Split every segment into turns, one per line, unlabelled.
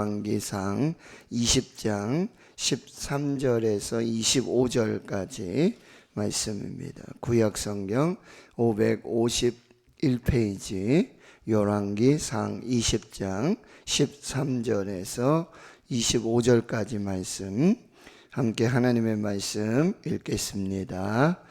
열왕기상 20장 13절에서 25절까지 말씀입니다. 구약성경 551페이지 열왕기상 20장 13절에서 25절까지 말씀, 함께 하나님의 말씀 읽겠습니다.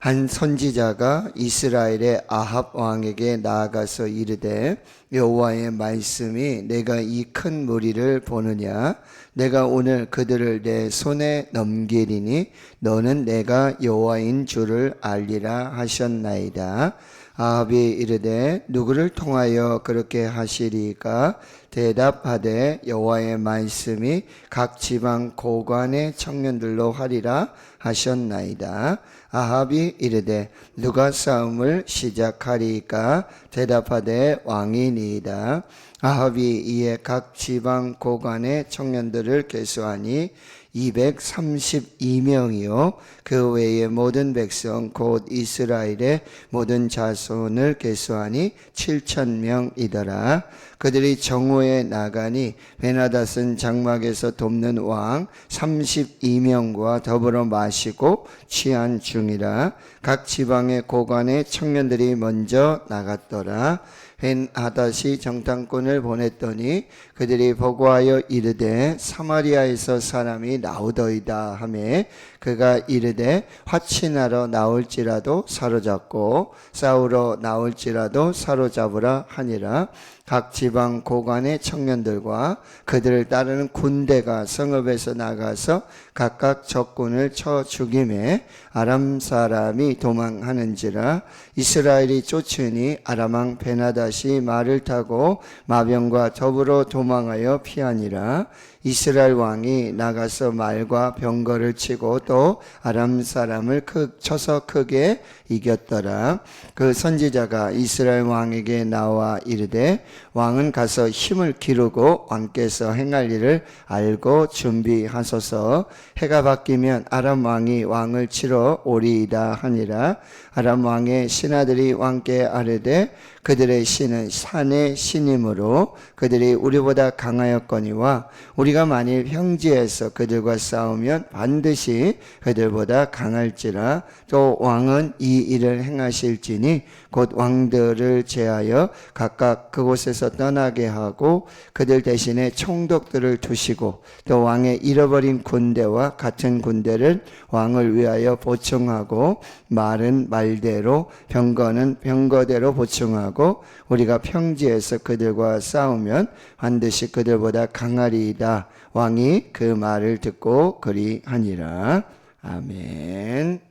한 선지자가 이스라엘의 아합 왕에게 나아가서 이르되, 여호와의 말씀이 내가 이 큰 무리를 보느냐? 내가 오늘 그들을 내 손에 넘기리니 너는 내가 여호와인 줄을 알리라 하셨나이다. 아합이 이르되, 누구를 통하여 그렇게 하시리까? 대답하되, 여호와의 말씀이 각 지방 고관의 청년들로 하리라 하셨나이다. 아합이 이르되, 누가 싸움을 시작하리까? 대답하되, 왕이니이다. 아합이 이에 각 지방 고관의 청년들을 계수하니 232명이요 그 외의 모든 백성 곧 이스라엘의 모든 자손을 계수하니 7,000명이더라. 그들이 정오에 나가니 베나닷은 장막에서 돕는 왕 32명과 더불어 마시고 취한 중이라. 각 지방의 고관의 청년들이 먼저 나갔더라. 벤하닷이 정탐꾼을 보냈더니 그들이 보고하여 이르되, 사마리아에서 사람이 나오더이다 하매, 그가 이르되, 화친하러 나올지라도 사로잡고 싸우러 나올지라도 사로잡으라 하니라. 각 지방 고관의 청년들과 그들을 따르는 군대가 성읍에서 나가서 각각 적군을 쳐 죽이매 아람 사람이 도망하는지라. 이스라엘이 쫓으니 아람 왕 베나닷이 말을 타고 마병과 더불어 도망하여 피하니라. 이스라엘 왕이 나가서 말과 병거를 치고 또 아람 사람을 쳐서 크게 이겼더라. 그 선지자가 이스라엘 왕에게 나와 이르되, 왕은 가서 힘을 기르고 왕께서 행할 일을 알고 준비하소서. 해가 바뀌면 아람 왕이 왕을 치러 오리이다 하니라. 아람 왕의 신하들이 왕께 아뢰되, 그들의 신은 산의 신이므로 그들이 우리보다 강하였거니와 우리가 만일 평지에서 그들과 싸우면 반드시 그들보다 강할지라. 또 왕은 이 일을 행하실지니 곧 왕들을 제하여 각각 그곳에서 떠나게 하고 그들 대신에 총독들을 두시고 또 왕의 잃어버린 군대와 같은 군대를 왕을 위하여 보충하고, 말은 말대로 병거는 병거대로 보충하고 우리가 평지에서 그들과 싸우면 반드시 그들보다 강하리이다. 왕이 그 말을 듣고 그리하니라. 아멘.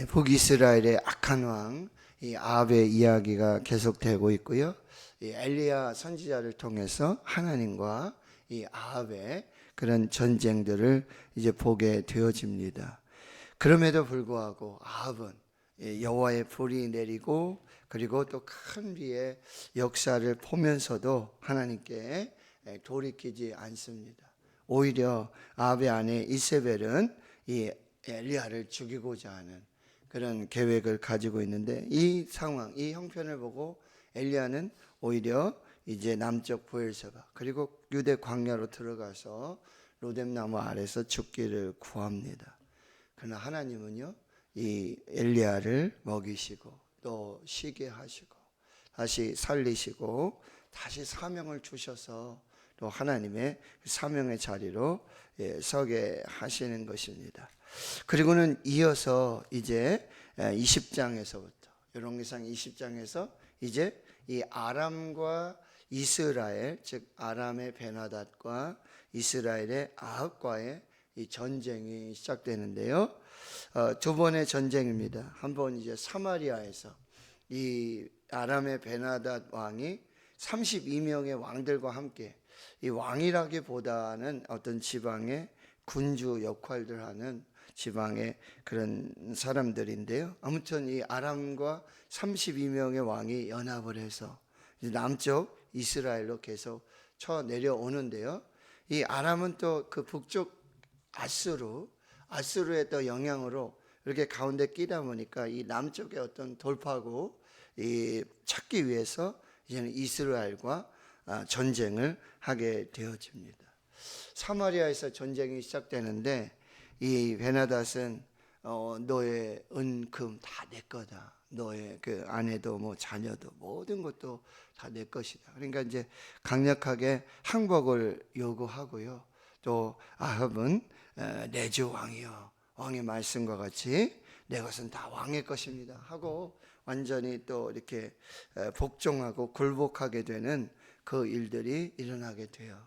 북이스라엘의 악한 왕 이 아합의 이야기가 계속되고 있고요. 이 엘리야 선지자를 통해서 하나님과 이 아합의 그런 전쟁들을 이제 보게 되어집니다. 그럼에도 불구하고 아합은 여호와의 불이 내리고 그리고 또 큰 비의 역사를 보면서도 하나님께 돌이키지 않습니다. 오히려 아합의 아내 이세벨은 이 엘리야를 죽이고자 하는 그런 계획을 가지고 있는데, 이 상황, 이 형편을 보고 엘리야는 오히려 이제 남쪽 브엘세바 그리고 유대 광야로 들어가서 로뎀나무 아래서 죽기를 구합니다. 그러나 하나님은요, 이 엘리야를 먹이시고 또 쉬게 하시고 다시 살리시고 다시 사명을 주셔서 또 하나님의 사명의 자리로 서게 하시는 것입니다. 그리고는 이어서 이제 20장에서부터 열왕기상 20장에서 이제 이 아람과 이스라엘, 즉 아람의 베나닷과 이스라엘의 아합과의 이 전쟁이 시작되는데요. 두 번의 전쟁입니다. 한 번 이제 사마리아에서 이 아람의 베나닷 왕이 32명의 왕들과 함께, 이 왕이라기보다는 어떤 지방의 군주 역할들 하는 지방의 그런 사람들인데요. 아무튼 이 아람과 32명의 왕이 연합을 해서 남쪽 이스라엘로 계속 쳐 내려오는데요. 이 아람은 또 그 북쪽 아수르의 또 영향으로 이렇게 가운데 끼다 보니까 이 남쪽의 어떤 돌파구 이 찾기 위해서 이제는 이스라엘과 전쟁을 하게 되어집니다. 사마리아에서 전쟁이 시작되는데 이 베나닷은 너의 은금 다 내 거다. 너의 그 아내도 뭐 자녀도 모든 것도 다 내 것이다. 그러니까 이제 강력하게 항복을 요구하고요. 또 아합은 내 주 왕이여, 왕의 말씀과 같이 내 것은 다 왕의 것입니다 하고 완전히 또 이렇게 복종하고 굴복하게 되는 그 일들이 일어나게 돼요.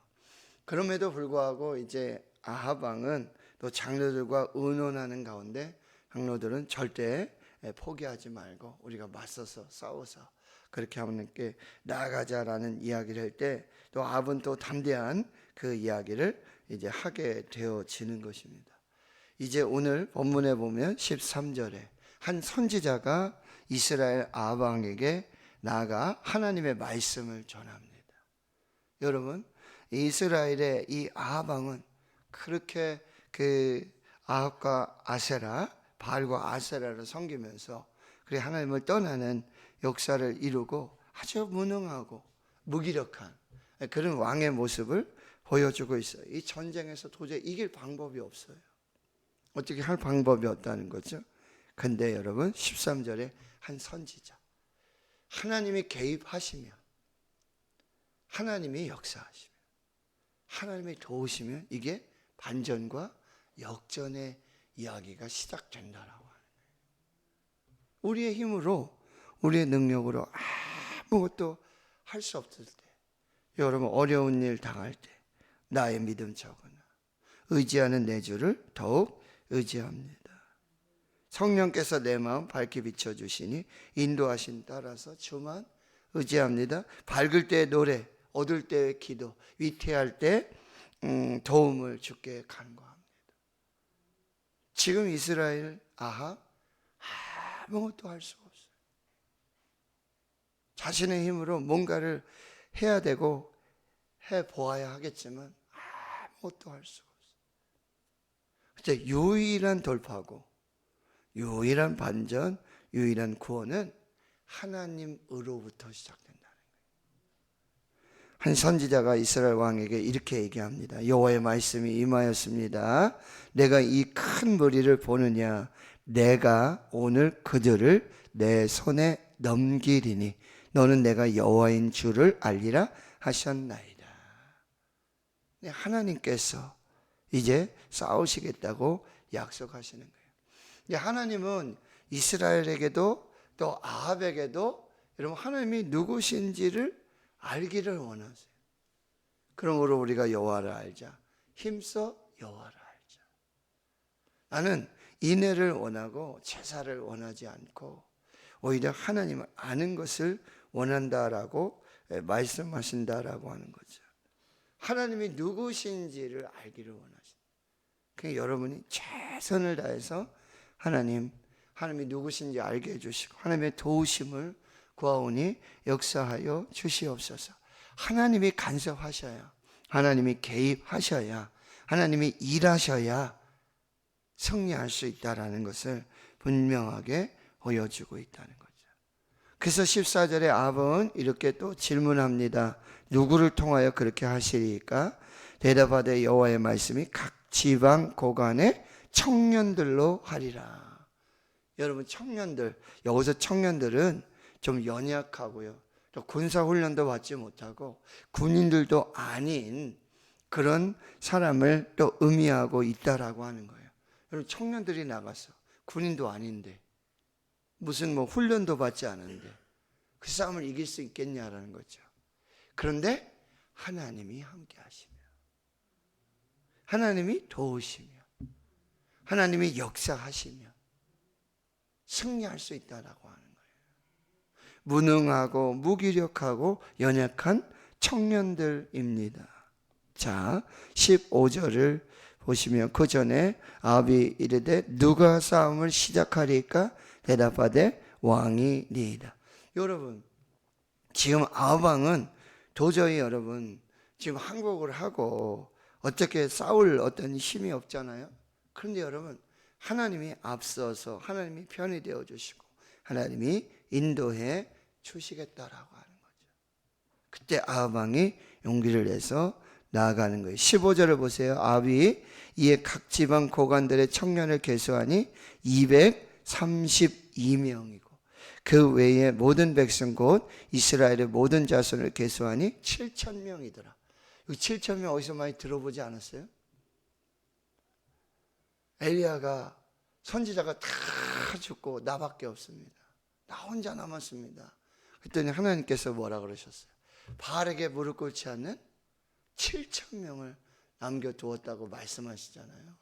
그럼에도 불구하고 이제 아합 왕은 또 장로들과 의논하는 가운데 장로들은 절대 포기하지 말고 우리가 맞서서 싸워서 그렇게 하나님께 나아가자라는 이야기를 할 때 또 아합은 또 담대한 그 이야기를 이제 하게 되어지는 것입니다. 이제 오늘 본문에 보면 13절에 한 선지자가 이스라엘 아합 왕에게 나아가 하나님의 말씀을 전합니다. 여러분, 이스라엘의 이 아합 왕은 그렇게 그 아합과 아세라, 바알과 아세라를 섬기면서 그래 하나님을 떠나는 역사를 이루고 아주 무능하고 무기력한 그런 왕의 모습을 보여주고 있어요. 이 전쟁에서 도저히 이길 방법이 없어요. 어떻게 할 방법이 없다는 거죠. 근데 여러분 13절에 한 선지자, 하나님이 개입하시면, 하나님이 역사하시면, 하나님이 도우시면 이게 반전과 역전의 이야기가 시작된다라고 하는 거예요. 우리의 힘으로, 우리의 능력으로 아무것도 할 수 없을 때, 여러분 어려운 일 당할 때 나의 믿음 적으나 의지하는 내 주를 더욱 의지합니다. 성령께서 내 마음 밝게 비춰주시니 인도하신 따라서 주만 의지합니다. 밝을 때 노래, 어두울 때 기도, 위태할 때 도움을 주께 간구합니다. 지금 이스라엘 아합 아무것도 할 수가 없어요. 자신의 힘으로 뭔가를 해야 되고 해보아야 하겠지만 아무것도 할 수가 없어요. 그때 유일한 돌파고 유일한 반전, 유일한 구원은 하나님으로부터 시작된다는 거예요. 한 선지자가 이스라엘 왕에게 이렇게 얘기합니다. 여호와의 말씀이 임하였습니다. 내가 이 큰 무리를 보느냐, 내가 오늘 그들을 내 손에 넘기리니 너는 내가 여호와인 줄을 알리라 하셨나이다. 하나님께서 이제 싸우시겠다고 약속하시는 거예요. 하나님은 이스라엘에게도 또 아합에게도 여러분 하나님이 누구신지를 알기를 원하세요. 그러므로 우리가 여호와를 알자. 힘써 여호와를 알자. 나는 인애를 원하고 제사를 원하지 않고 오히려 하나님을 아는 것을 원한다라고 말씀하신다라고 하는 거죠. 하나님이 누구신지를 알기를 원하십니다. 그러니까 여러분이 최선을 다해서 하나님이 누구신지 알게 해주시고 하나님의 도우심을 구하오니 역사하여 주시옵소서. 하나님이 간섭하셔야, 하나님이 개입하셔야, 하나님이 일하셔야 승리할 수 있다는 것을 분명하게 보여주고 있다는 거죠. 그래서 14절에 아합은 이렇게 또 질문합니다. 누구를 통하여 그렇게 하시리까? 대답하되 여호와의 말씀이 각 지방 고관의 청년들로 하리라. 여러분 청년들, 여기서 청년들은 좀 연약하고요, 또 군사훈련도 받지 못하고 군인들도 아닌 그런 사람을 또 의미하고 있다라고 하는 거예요. 여러분 청년들이 나가서 군인도 아닌데 무슨 뭐 훈련도 받지 않은데 그 싸움을 이길 수 있겠냐라는 거죠. 그런데 하나님이 함께 하시며, 하나님이 도우시며, 하나님이 역사하시며 승리할 수 있다라고 하는 거예요. 무능하고 무기력하고 연약한 청년들입니다. 자, 15절을 보시면 그 전에 아합이 이르되 누가 싸움을 시작하리까? 대답하되 왕이니이다. 여러분 지금 아합 왕은 도저히 여러분 지금 항복을 하고 어떻게 싸울 어떤 힘이 없잖아요. 그런데 여러분 하나님이 앞서서 하나님이 편이 되어 주시고 하나님이 인도해 주시겠다라고 하는 거죠. 그때 아합 왕이 용기를 내서 나아가는 거예요. 15절을 보세요. 아합이 이에 각 지방 고관들의 청년을 계수하니 232명이고 그 외에 모든 백성 곧 이스라엘의 모든 자손을 계수하니 7,000명이더라. 이 7,000명 어디서 많이 들어보지 않았어요? 엘리야가 선지자가 다 죽고 나밖에 없습니다. 나 혼자 남았습니다. 그랬더니 하나님께서 뭐라 그러셨어요? 바알에게 무릎 꿇지 않는 7,000명을 남겨두었다고 말씀하시잖아요.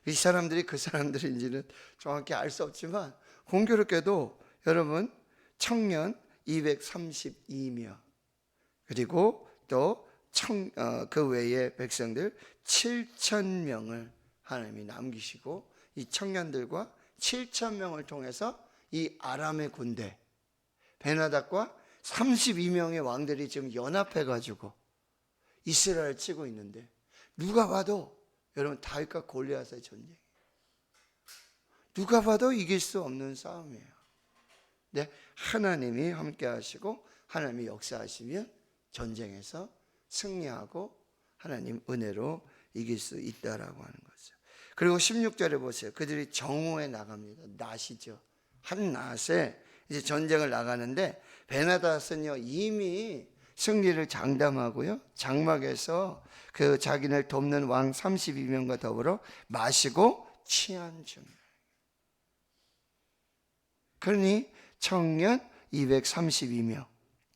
이 사람들이 그 사람들인지는 정확히 알 수 없지만 공교롭게도 여러분 청년 232명 그리고 또 그 외의 백성들 7,000명을 하나님이 남기시고 이 청년들과 7,000명을 통해서 이 아람의 군대 베나닷과 32명의 왕들이 지금 연합해 가지고 이스라엘을 치고 있는데 누가 봐도 여러분 다윗과 골리앗의 전쟁 누가 봐도 이길 수 없는 싸움이에요. 네, 하나님이 함께 하시고 하나님이 역사하시면 전쟁에서 승리하고 하나님 은혜로 이길 수 있다라고 하는 거죠. 그리고 16절에 보세요. 그들이 정오에 나갑니다. 낫이죠. 한 낫에 이제 전쟁을 나가는데 베나닷은요 이미 승리를 장담하고요 장막에서 그 자기를 돕는 왕 32명과 더불어 마시고 취한 중이에요. 그러니 청년 232명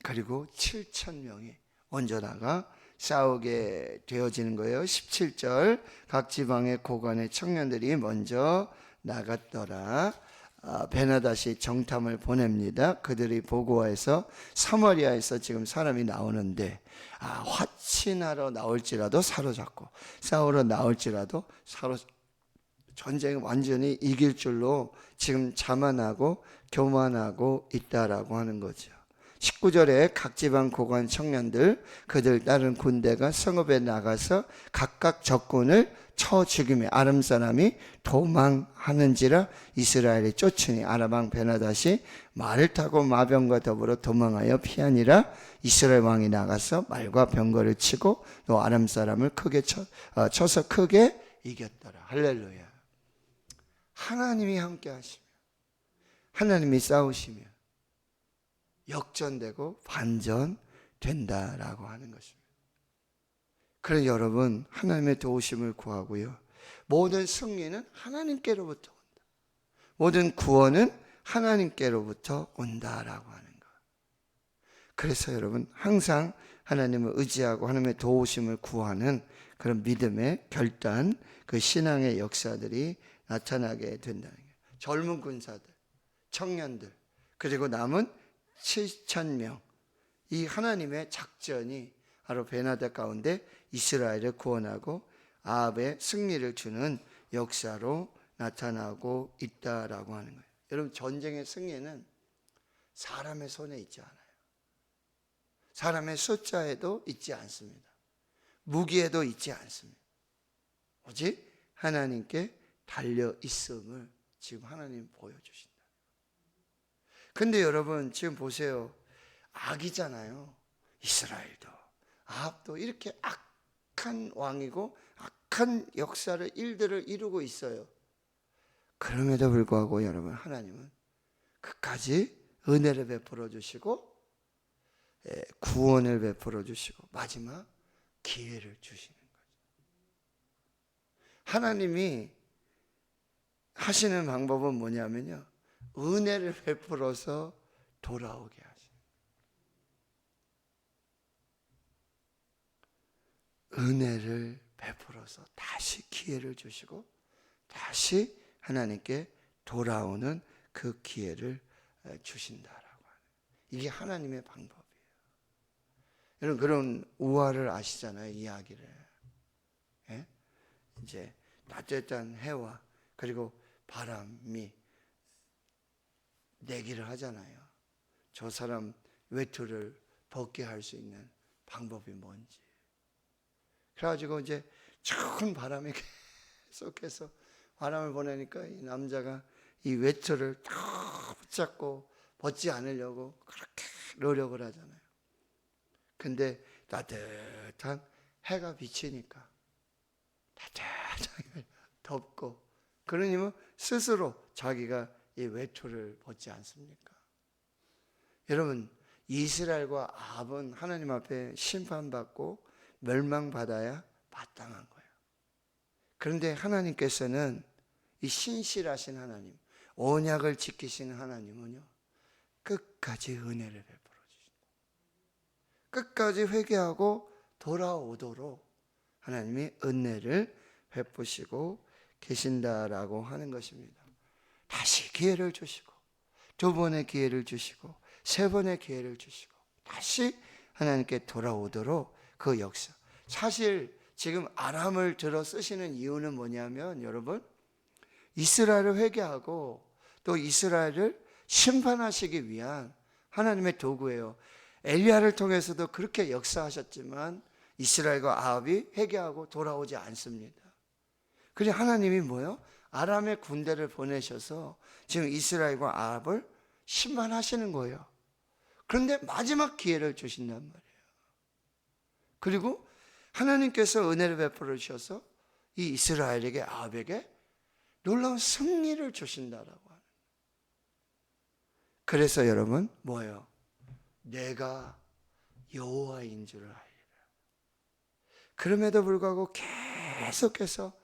그리고 7,000명이 먼저 나가 싸우게 되어지는 거예요. 17절 각 지방의 고관의 청년들이 먼저 나갔더라. 베나닷이 정탐을 보냅니다. 그들이 보고하여서 사마리아에서 지금 사람이 나오는데 화친하러 나올지라도 사로잡고 싸우러 나올지라도 전쟁 완전히 이길 줄로 지금 자만하고 교만하고 있다라고 하는 거죠. 19절에 각 지방 고관 청년들 그들 따른 군대가 성읍에 나가서 각각 적군을 쳐 죽이며 아람 사람이 도망하는지라 이스라엘이 쫓으니 아람 왕 베나닷이 말을 타고 마병과 더불어 도망하여 피하니라. 이스라엘 왕이 나가서 말과 병거를 치고 또 아람 사람을 크게 쳐서 크게 이겼더라. 할렐루야. 하나님이 함께 하시면 하나님이 싸우시면 역전되고 반전된다라고 하는 것입니다. 그래서 여러분 하나님의 도우심을 구하고요. 모든 승리는 하나님께로부터 온다. 모든 구원은 하나님께로부터 온다라고 하는 것. 그래서 여러분 항상 하나님을 의지하고 하나님의 도우심을 구하는 그런 믿음의 결단, 그 신앙의 역사들이 나타나게 된다는 거예요. 젊은 군사들, 청년들, 그리고 남은 7,000명. 이 하나님의 작전이 바로 베나닷 가운데 이스라엘을 구원하고 아합의 승리를 주는 역사로 나타나고 있다라고 하는 거예요. 여러분 전쟁의 승리는 사람의 손에 있지 않아요. 사람의 숫자에도 있지 않습니다. 무기에도 있지 않습니다. 오직 하나님께 달려 있음을 지금 하나님 보여주신다. 근데 여러분 지금 보세요. 악이잖아요. 이스라엘도 아합도 이렇게 악한 왕이고 악한 일들을 이루고 있어요. 그럼에도 불구하고 여러분 하나님은 끝까지 은혜를 베풀어 주시고 구원을 베풀어 주시고 마지막 기회를 주시는 거죠. 하나님이 하시는 방법은 뭐냐면요. 은혜를 베풀어서 돌아오게 하십니다. 은혜를 베풀어서 다시 기회를 주시고 다시 하나님께 돌아오는 그 기회를 주신다라고 하는 이게 하나님의 방법이에요. 여러분 그런 우화를 아시잖아요. 이야기를. 예? 이제 따뜻한 해와 그리고 바람이 내기를 하잖아요. 저 사람 외투를 벗게 할 수 있는 방법이 뭔지. 그래가지고 이제 큰 바람이 계속해서 바람을 보내니까 이 남자가 이 외투를 딱 붙잡고 벗지 않으려고 그렇게 노력을 하잖아요. 근데 따뜻한 해가 비치니까 따뜻하게 덥고, 그러니면 스스로 자기가 이 외투를 벗지 않습니까? 여러분, 이스라엘과 아합은 하나님 앞에 심판받고 멸망받아야 마땅한 거예요. 그런데 하나님께서는 이 신실하신 하나님, 언약을 지키시는 하나님은요, 끝까지 은혜를 베풀어 주신다. 끝까지 회개하고 돌아오도록 하나님이 은혜를 베푸시고 계신다라고 하는 것입니다. 다시 기회를 주시고, 두 번의 기회를 주시고, 세 번의 기회를 주시고, 다시 하나님께 돌아오도록 그 역사. 사실 지금 아람을 들어 쓰시는 이유는 뭐냐면, 여러분, 이스라엘을 회개하고 또 이스라엘을 심판하시기 위한 하나님의 도구예요. 엘리야를 통해서도 그렇게 역사하셨지만 이스라엘과 아합이 회개하고 돌아오지 않습니다. 그래서 하나님이 뭐예요? 아람의 군대를 보내셔서 지금 이스라엘과 아합을 심판하시는 거예요. 그런데 마지막 기회를 주신단 말이에요. 그리고 하나님께서 은혜를 베풀어 주셔서 이 이스라엘에게, 아합에게 놀라운 승리를 주신다라고 하는 거예요. 그래서 여러분, 뭐예요? 내가 여호와인 줄 알리라. 그럼에도 불구하고 계속해서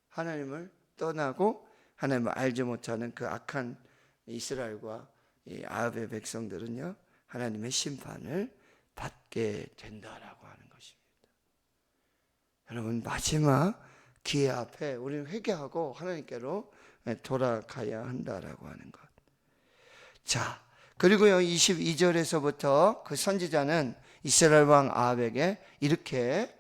하나님을 떠나고 하나님을 알지 못하는 그 악한 이스라엘과 이 아합의 백성들은요, 하나님의 심판을 받게 된다라고 하는 것입니다. 여러분, 마지막 기회 앞에 우리는 회개하고 하나님께로 돌아가야 한다라고 하는 것. 자, 그리고요, 22절에서부터 그 선지자는 이스라엘 왕 아합에게 이렇게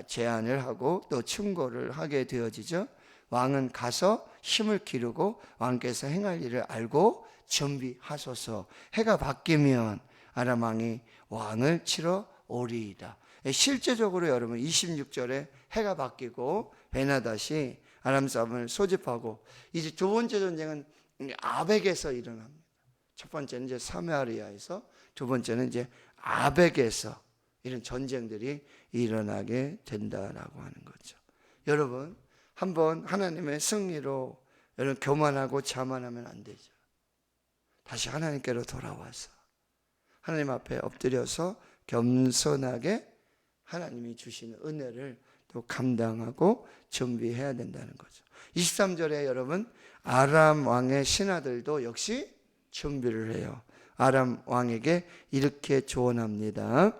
제안을 하고 또 충고를 하게 되어지죠. 왕은 가서 힘을 기르고 왕께서 행할 일을 알고 준비하소서. 해가 바뀌면 아람 왕이 왕을 치러 오리이다. 실제적으로 여러분, 26절에 해가 바뀌고 베나닷이 아람 사람을 소집하고, 이제 두 번째 전쟁은 아벡에서 일어납니다. 첫 번째는 이제 사마리아에서, 두 번째는 이제 아벡에서 이런 전쟁들이 일어나게 된다라고 하는 거죠. 여러분, 한번 하나님의 승리로 여러분 교만하고 자만하면 안 되죠. 다시 하나님께로 돌아와서 하나님 앞에 엎드려서 겸손하게 하나님이 주시는 은혜를 또 감당하고 준비해야 된다는 거죠. 23절에 여러분, 아람 왕의 신하들도 역시 준비를 해요. 아람 왕에게 이렇게 조언합니다.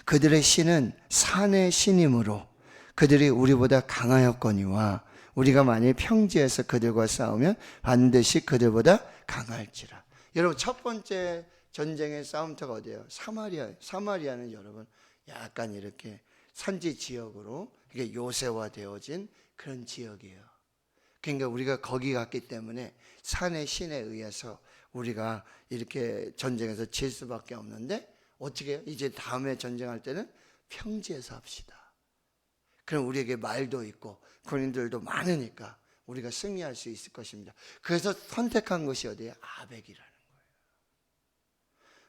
그들의 신은 산의 신이므로 그들이 우리보다 강하였거니와 우리가 만일 평지에서 그들과 싸우면 반드시 그들보다 강할지라. 여러분, 첫 번째 전쟁의 싸움터가 어디예요? 사마리아예요. 사마리아는 여러분 약간 이렇게 산지 지역으로 이게 요새화되어진 그런 지역이에요. 그러니까 우리가 거기 갔기 때문에 산의 신에 의해서 우리가 이렇게 전쟁에서 질 수밖에 없는데, 어떻게 해요? 이제 다음에 전쟁할 때는 평지에서 합시다. 그럼 우리에게 말도 있고 군인들도 많으니까 우리가 승리할 수 있을 것입니다. 그래서 선택한 것이 어디예요? 아벡이라는 거예요.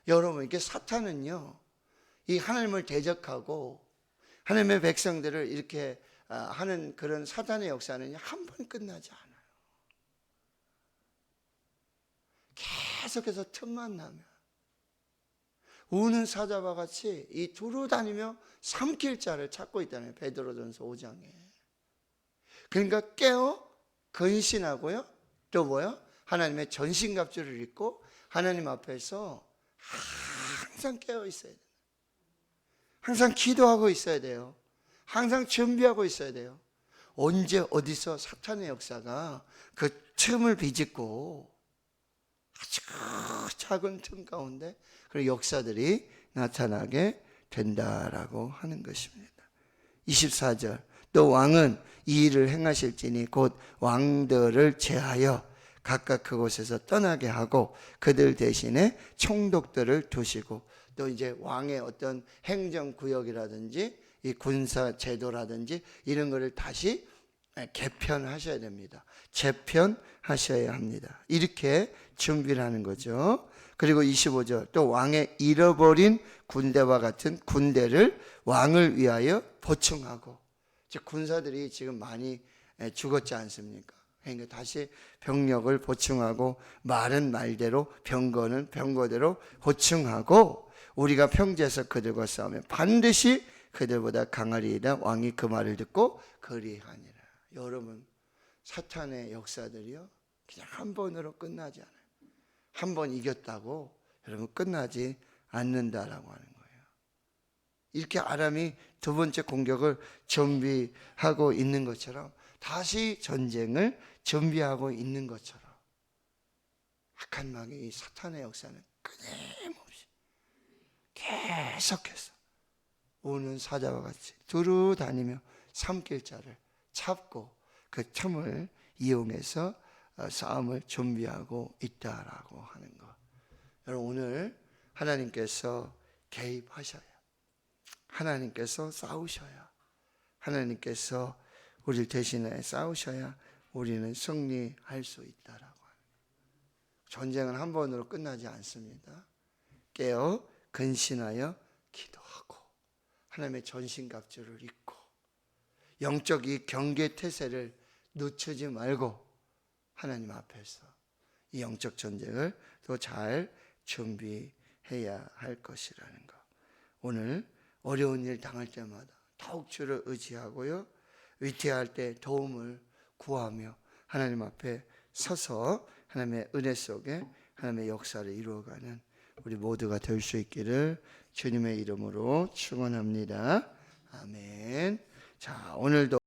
여러분, 이게 사탄은요, 이 하나님을 대적하고 하나님의 백성들을 이렇게 하는 그런 사탄의 역사는 한 번 끝나지 않아요. 계속해서 틈만 나면 우는 사자와 같이 이 두루 다니며 삼킬 자를 찾고 있다는, 베드로전서 5장에. 그러니까 깨어 근신하고요, 또 뭐요? 하나님의 전신갑주를 입고 하나님 앞에서 항상 깨어 있어야 돼요. 항상 기도하고 있어야 돼요. 항상 준비하고 있어야 돼요. 언제 어디서 사탄의 역사가 그 틈을 비집고 아주 작은 틈 가운데 그런 역사들이 나타나게 된다라고 하는 것입니다. 24절, 또 왕은 이 일을 행하실지니 곧 왕들을 제하여 각각 그곳에서 떠나게 하고 그들 대신에 총독들을 두시고, 또 이제 왕의 어떤 행정구역이라든지 이 군사 제도라든지 이런 거를 다시 개편하셔야 됩니다. 재편하셔야 합니다. 이렇게 준비를 하는 거죠. 그리고 25절, 또 왕의 잃어버린 군대와 같은 군대를 왕을 위하여 보충하고, 즉 군사들이 지금 많이 죽었지 않습니까? 그러니까 다시 병력을 보충하고, 말은 말대로 병거는 병거대로 보충하고, 우리가 평지에서 그들과 싸우면 반드시 그들보다 강하리이다. 왕이 그 말을 듣고 그리하니라. 여러분, 사탄의 역사들이요, 그냥 한 번으로 끝나지 않아요. 한 번 이겼다고 여러분 끝나지 않는다라고 하는 거예요. 이렇게 아람이 두 번째 공격을 준비하고 있는 것처럼, 다시 전쟁을 준비하고 있는 것처럼, 악한 마귀 사탄의 역사는 끊임없이 계속해서 오는 사자와 같이 두루 다니며 삼킬자를 찾고 그 틈을 이용해서 싸움을 준비하고 있다라고 하는 것. 여러분, 오늘 하나님께서 개입하셔야, 하나님께서 싸우셔야, 하나님께서 우리를 대신해 싸우셔야 우리는 승리할 수 있다라고 하는 거예요. 전쟁은 한 번으로 끝나지 않습니다. 깨어 근신하여 기도하고 하나님의 전신갑주를 입고 영적 이 경계 태세를 늦추지 말고 하나님 앞에서 이 영적 전쟁을 더 잘 준비해야 할 것이라는 것. 오늘 어려운 일 당할 때마다 더욱 주를 의지하고요, 위태할 때 도움을 구하며 하나님 앞에 서서 하나님의 은혜 속에 하나님의 역사를 이루어가는 우리 모두가 될 수 있기를 주님의 이름으로 축원합니다. 아멘. 자, 오늘도